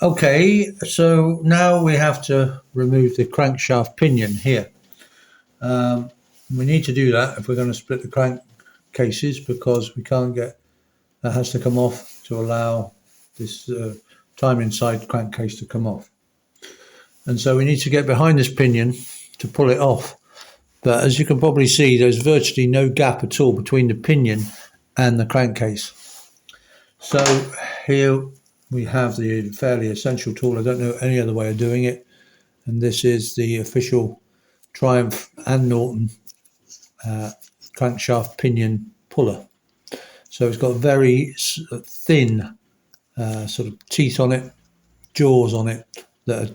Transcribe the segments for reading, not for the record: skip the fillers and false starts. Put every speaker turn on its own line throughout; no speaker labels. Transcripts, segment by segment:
Okay, so now we have to remove the crankshaft pinion here. We need to do that if we're going to split the crank cases, because we can't get, that has to come off to allow this timing side crankcase to come off. And so we need to get behind this pinion to pull it off. But as you can probably see, there's virtually no gap at all between the pinion and the crankcase. So here we have the fairly essential tool. I don't know any other way of doing it. And this is the official Triumph and Norton crankshaft pinion puller. So it's got very thin sort of teeth on it, jaws on it, that are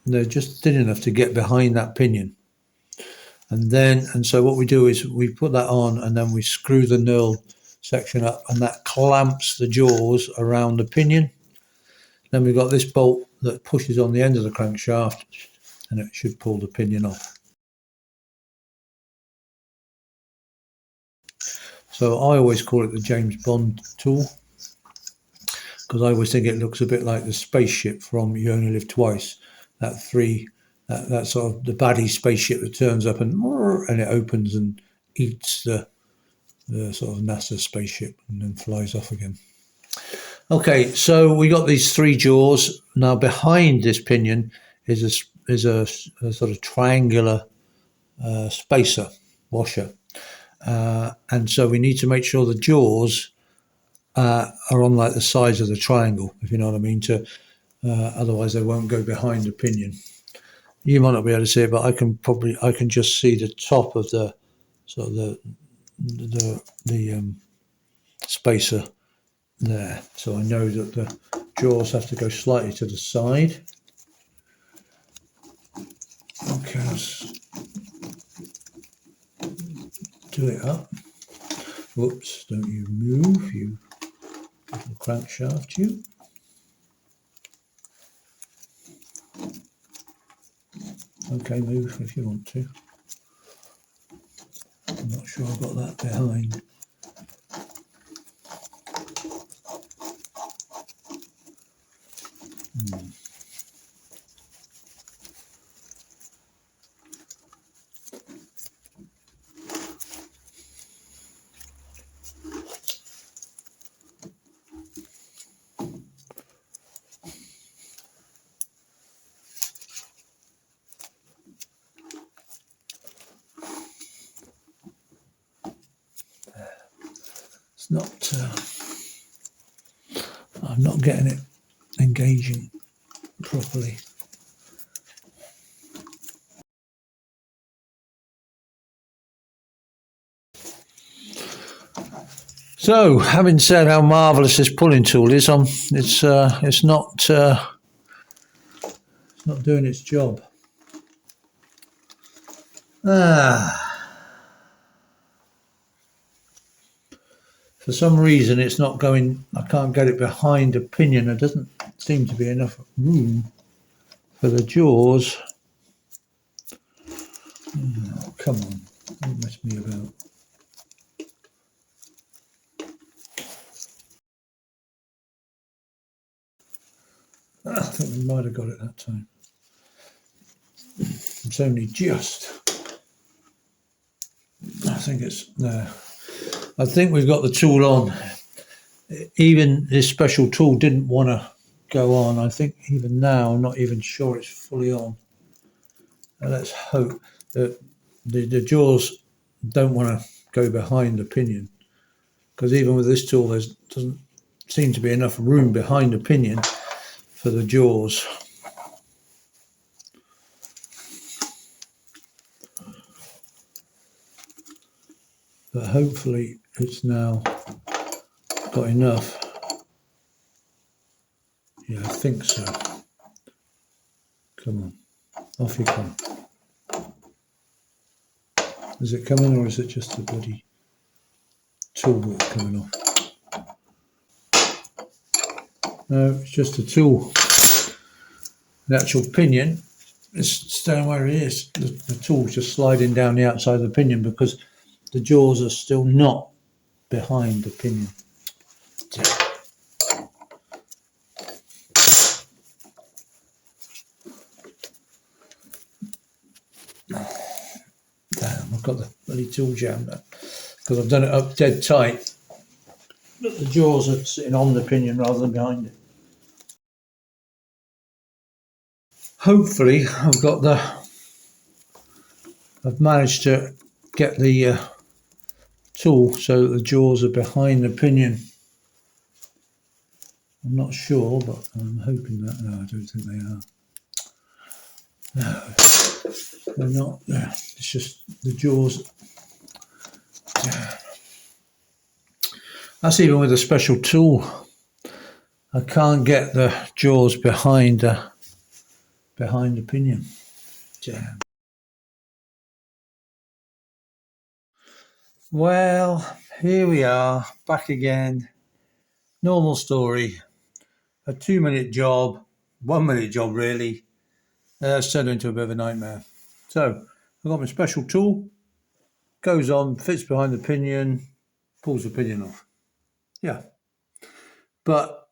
they're just thin enough to get behind that pinion. And so what we do is we put that on, and then we screw the knurl section up, and that clamps the jaws around the pinion. Then we've got this bolt that pushes on the end of the crankshaft, and it should pull the pinion off. So I always call it the James Bond tool, because I always think it looks a bit like the spaceship from You Only Live Twice. That sort of the baddie spaceship that turns up and it opens and eats the sort of NASA spaceship and then flies off again. Okay, so we got these three jaws. Now behind this pinion is a sort of triangular spacer washer, and so we need to make sure the jaws are on like the sides of the triangle, if you know what I mean. Otherwise they won't go behind the pinion. You might not be able to see it, but I can just see the top of the sort of the spacer there. So I know that the jaws have to go slightly to the side. Okay, let's do it up. Whoops, don't you move, you little crankshaft, you. Okay, move if you want to. I'm not sure I've got that behind. It's not, I'm not getting it engaging properly. So, having said how marvellous this pulling tool is, it's not doing its job. For some reason, it's not going. I can't get it behind a pinion. There doesn't seem to be enough room for the jaws. Oh, come on, don't mess me about. I think we might have got it that time. It's only just. I think it's there. I think we've got the tool on. Even this special tool didn't want to go on. I think even now, I'm not even sure it's fully on. And let's hope that the jaws don't want to go behind the pinion, because even with this tool, there doesn't seem to be enough room behind the pinion for the jaws. But hopefully it's now got enough. Yeah, I think so. Come on, off you come. Is it coming, or is it just the bloody tool that's coming off? No, it's just a tool. The actual pinion is staying where it is. The tool's just sliding down the outside of the pinion because the jaws are still not behind the pinion. Damn, I've got the bloody tool jammed up because I've done it up dead tight. But the jaws are sitting on the pinion rather than behind it. Hopefully, I've managed to get the tool so that the jaws are behind the pinion. I'm not sure, but I'm hoping that. No, I don't think they are. No, they're not. It's just the jaws. That's even with a special tool. I can't get the jaws behind the pinion. Damn. Well, here we are, back again. Normal story. A 2-minute job, 1-minute job really. It's turned into a bit of a nightmare. So I've got my special tool, goes on, fits behind the pinion, pulls the pinion off. Yeah. But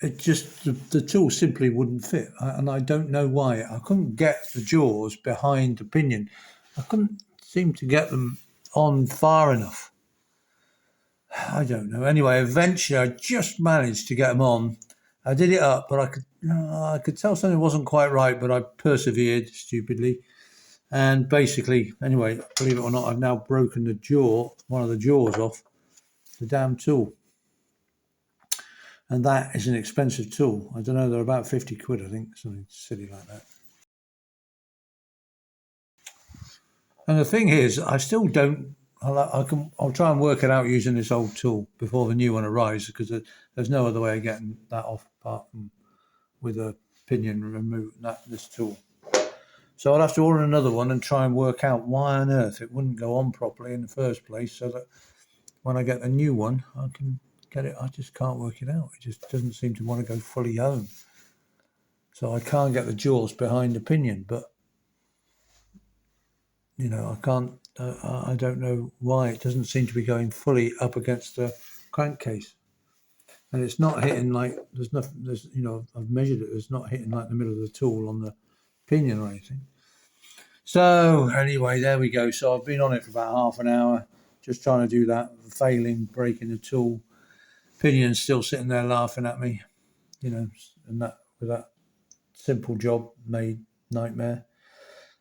it just, the tool simply wouldn't fit. And I don't know why. I couldn't get the jaws behind the pinion. I couldn't seem to get them on far enough. I don't know. Anyway, eventually I just managed to get them on. I did it up, but I could tell something wasn't quite right, but I persevered stupidly. And basically, anyway, believe it or not, I've now broken one of the jaws off the damn tool. And that is an expensive tool. I don't know, they're about 50 quid, I think, something silly like that. And the thing is, I still don't, I'll try and work it out using this old tool before the new one arrives, because there's no other way of getting that off apart from with a pinion removed, this tool. So I'll have to order another one and try and work out why on earth it wouldn't go on properly in the first place, so that when I get the new one, I can get it. I just can't work it out. It just doesn't seem to want to go fully home. So I can't get the jaws behind the pinion, but I can't. I don't know why it doesn't seem to be going fully up against the crankcase, and it's not hitting like there's nothing. I've measured it. It's not hitting like the middle of the tool on the pinion or anything. So anyway, there we go. So I've been on it for about half an hour, just trying to do that, failing, breaking the tool. Pinion's still sitting there laughing at me, and that with that simple job made nightmare.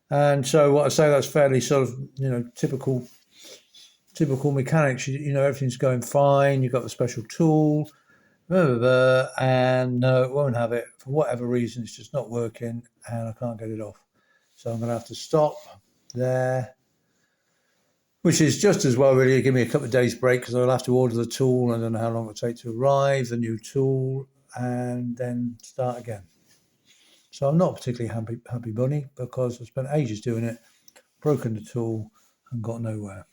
And so what I say, that's fairly sort of typical mechanics. Everything's going fine. You've got the special tool, and no, it won't have it for whatever reason. It's just not working, and I can't get it off. So I'm going to have to stop there, which is just as well really. Give me a couple of days break, because I'll have to order the tool. I don't know how long it'll take to arrive, the new tool, and then start again. So I'm not particularly happy bunny, because I spent ages doing it, broken the tool, and got nowhere.